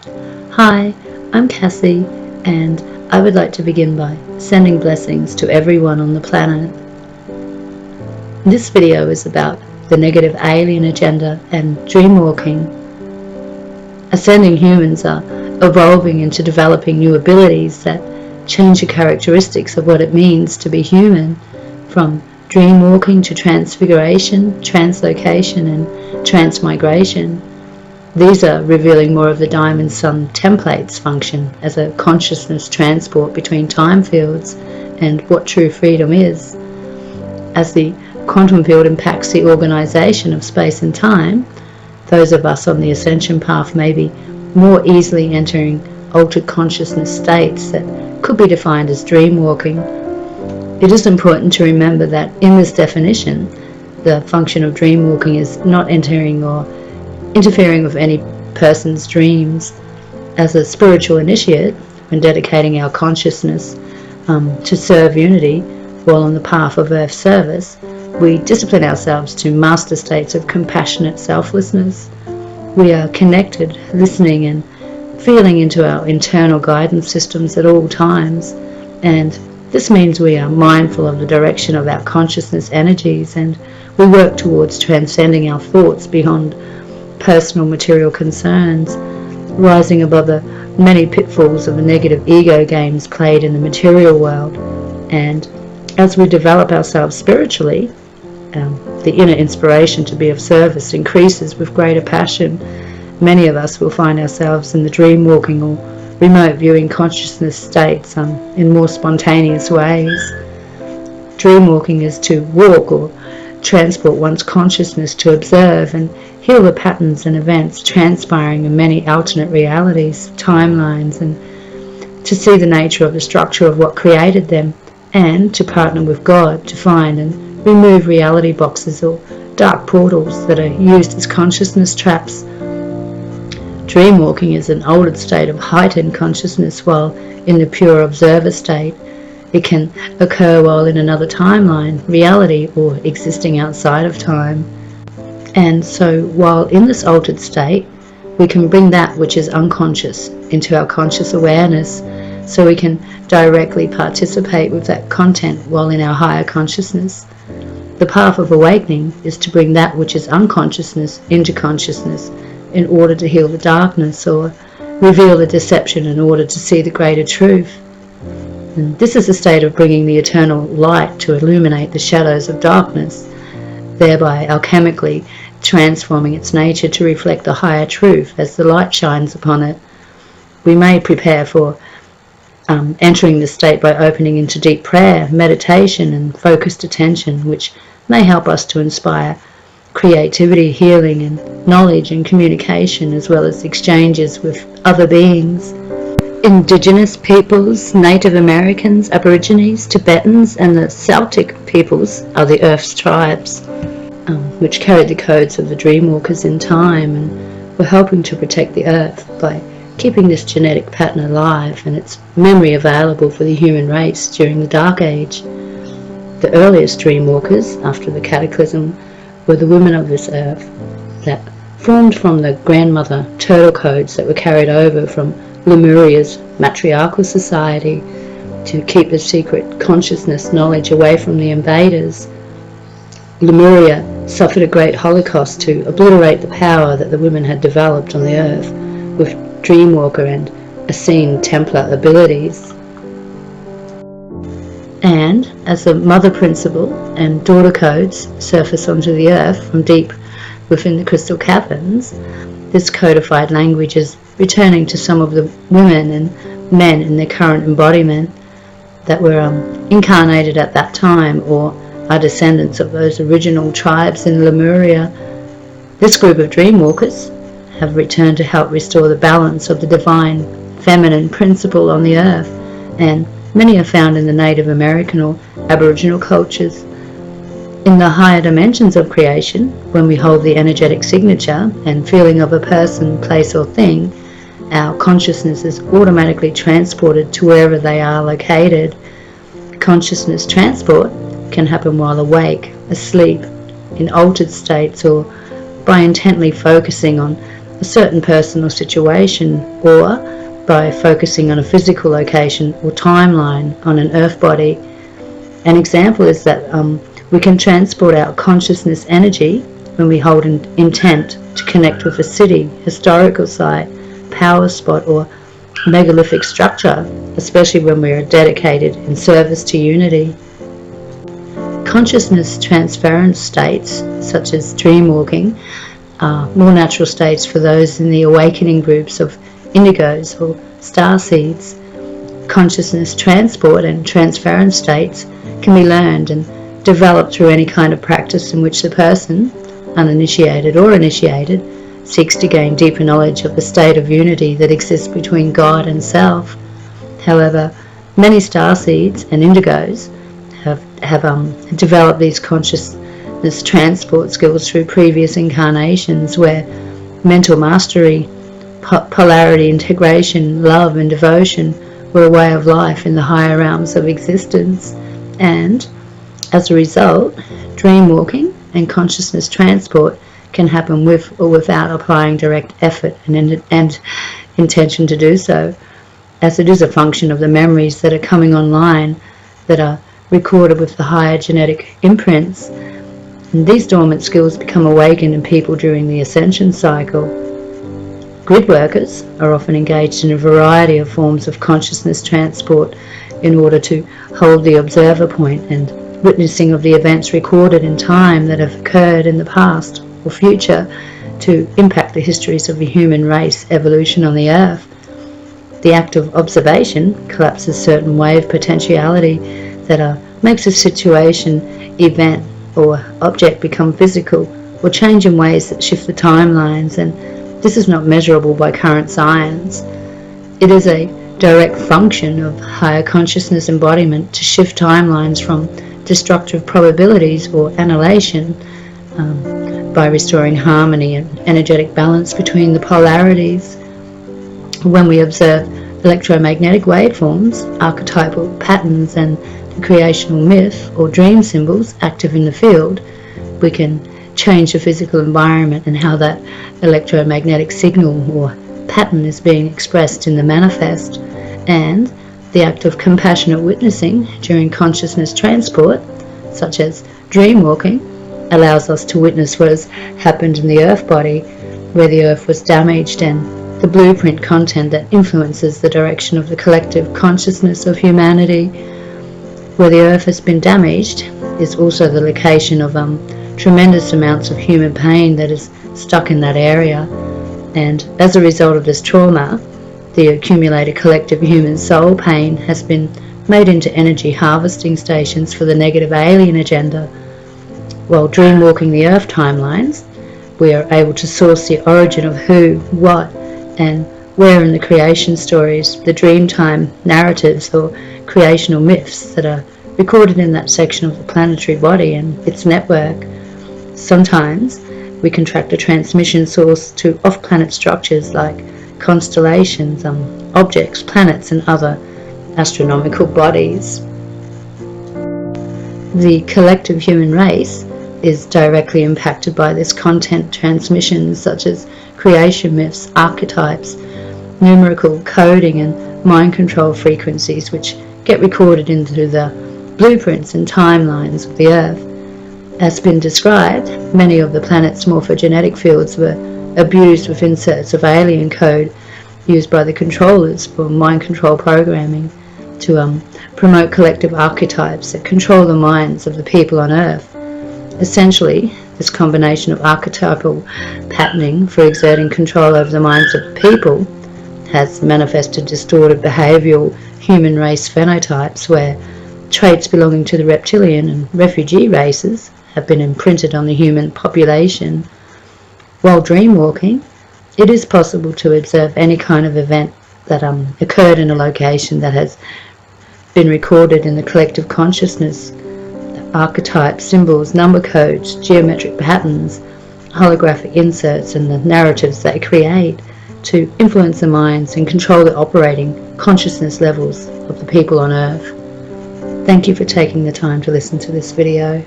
Hi, I'm Cassie, and I would like to begin by sending blessings to everyone on the planet. This video is about the negative alien agenda and dreamwalking. Ascending humans are evolving into developing new abilities that change the characteristics of what it means to be human, from dreamwalking to transfiguration, translocation and transmigration. These are revealing more of the Diamond Sun template's function as a consciousness transport between time fields and what true freedom is. As the quantum field impacts the organization of space and time, those of us on the ascension path may be more easily entering altered consciousness states that could be defined as dreamwalking. It is important to remember that in this definition, the function of dreamwalking is not entering or interfering with any person's dreams. As a spiritual initiate, when dedicating our consciousness to serve unity while on the path of earth service, we discipline ourselves to master states of compassionate selflessness. We are connected, listening and feeling into our internal guidance systems at all times, and this means we are mindful of the direction of our consciousness energies, and we work towards transcending our thoughts beyond personal material concerns, rising above the many pitfalls of the negative ego games played in the material world. And as we develop ourselves spiritually, the inner inspiration to be of service increases with greater passion. Many of us will find ourselves in the dreamwalking or remote viewing consciousness states in more spontaneous ways. Dreamwalking is to walk or transport one's consciousness to observe and heal the patterns and events transpiring in many alternate realities, timelines, and to see the nature of the structure of what created them, and to partner with God to find and remove reality boxes or dark portals that are used as consciousness traps. Dreamwalking is an altered state of heightened consciousness while in the pure observer state. It can occur while in another timeline, reality, or existing outside of time. And so while in this altered state, we can bring that which is unconscious into our conscious awareness, so we can directly participate with that content while in our higher consciousness. The path of awakening is to bring that which is unconsciousness into consciousness in order to heal the darkness, or reveal the deception in order to see the greater truth. And this is a state of bringing the eternal light to illuminate the shadows of darkness, thereby alchemically transforming its nature to reflect the higher truth as the light shines upon it. We may prepare for entering this state by opening into deep prayer, meditation, and focused attention, which may help us to inspire creativity, healing, and knowledge and communication, as well as exchanges with other beings. Indigenous peoples, Native Americans, Aborigines, Tibetans, and the Celtic peoples are the Earth's tribes, which carried the codes of the Dreamwalkers in time and were helping to protect the Earth by keeping this genetic pattern alive and its memory available for the human race during the Dark Age. The earliest Dreamwalkers, after the Cataclysm, were the women of this Earth that formed from the grandmother turtle codes that were carried over from Lemuria's matriarchal society to keep the secret consciousness knowledge away from the invaders. Lemuria suffered a great holocaust to obliterate the power that the women had developed on the Earth with Dreamwalker and Ascend Templar abilities. And as the mother principle and daughter codes surface onto the Earth from deep within the crystal caverns, this codified language is returning to some of the women and men in their current embodiment that were incarnated at that time, or are descendants of those original tribes in Lemuria. This group of Dreamwalkers have returned to help restore the balance of the divine feminine principle on the Earth, and many are found in the Native American or Aboriginal cultures. In the higher dimensions of creation, when we hold the energetic signature and feeling of a person, place or thing, our consciousness is automatically transported to wherever they are located. Consciousness transport can happen while awake, asleep, in altered states, or by intently focusing on a certain person or situation, or by focusing on a physical location or timeline on an earth body. An example is that we can transport our consciousness energy when we hold an intent to connect with a city, historical site, power spot, or megalithic structure, especially when we are dedicated in service to unity. Consciousness transference states, such as dreamwalking, are more natural states for those in the awakening groups of indigos or starseeds. Consciousness transport and transference states can be learned and developed through any kind of practice in which the person, uninitiated or initiated, seeks to gain deeper knowledge of the state of unity that exists between God and self. However, many starseeds and indigos have developed these consciousness transport skills through previous incarnations where mental mastery, polarity integration, love and devotion were a way of life in the higher realms of existence, and as a result, dreamwalking and consciousness transport can happen with or without applying direct effort and intention to do so, as it is a function of the memories that are coming online that are recorded with the higher genetic imprints. And these dormant skills become awakened in people during the ascension cycle. Grid workers are often engaged in a variety of forms of consciousness transport in order to hold the observer point and witnessing of the events recorded in time that have occurred in the past or future to impact the histories of the human race evolution on the earth. The act of observation collapses certain wave potentiality that makes a situation, event or object become physical or change in ways that shift the timelines, and this is not measurable by current science. It is a direct function of higher consciousness embodiment to shift timelines from destructive probabilities or annihilation by restoring harmony and energetic balance between the polarities. When we observe electromagnetic waveforms, archetypal patterns, and the creational myth or dream symbols active in the field, we can change the physical environment and how that electromagnetic signal or pattern is being expressed in the manifest. And the act of compassionate witnessing during consciousness transport, such as dreamwalking, allows us to witness what has happened in the earth body, where the earth was damaged, and the blueprint content that influences the direction of the collective consciousness of humanity. Where the earth has been damaged is also the location of tremendous amounts of human pain that is stuck in that area, and as a result of this trauma, the accumulated collective human soul pain has been made into energy harvesting stations for the negative alien agenda. While dreamwalking the earth timelines, we are able to source the origin of who, what, and where in the creation stories, the dreamtime narratives or creational myths that are recorded in that section of the planetary body and its network. Sometimes we can track the transmission source to off-planet structures like constellations, objects, planets, and other astronomical bodies. The collective human race is directly impacted by this content transmission, such as creation myths, archetypes, numerical coding, and mind control frequencies, which get recorded into the blueprints and timelines of the Earth. As been described, many of the planet's morphogenetic fields were abused with inserts of alien code used by the controllers for mind control programming to promote collective archetypes that control the minds of the people on Earth. Essentially, this combination of archetypal patterning for exerting control over the minds of people has manifested distorted behavioural human race phenotypes where traits belonging to the reptilian and refugee races have been imprinted on the human population. While dreamwalking, it is possible to observe any kind of event that occurred in a location that has been recorded in the collective consciousness. The archetypes, symbols, number codes, geometric patterns, holographic inserts, and the narratives they create to influence the minds and control the operating consciousness levels of the people on Earth. Thank you for taking the time to listen to this video.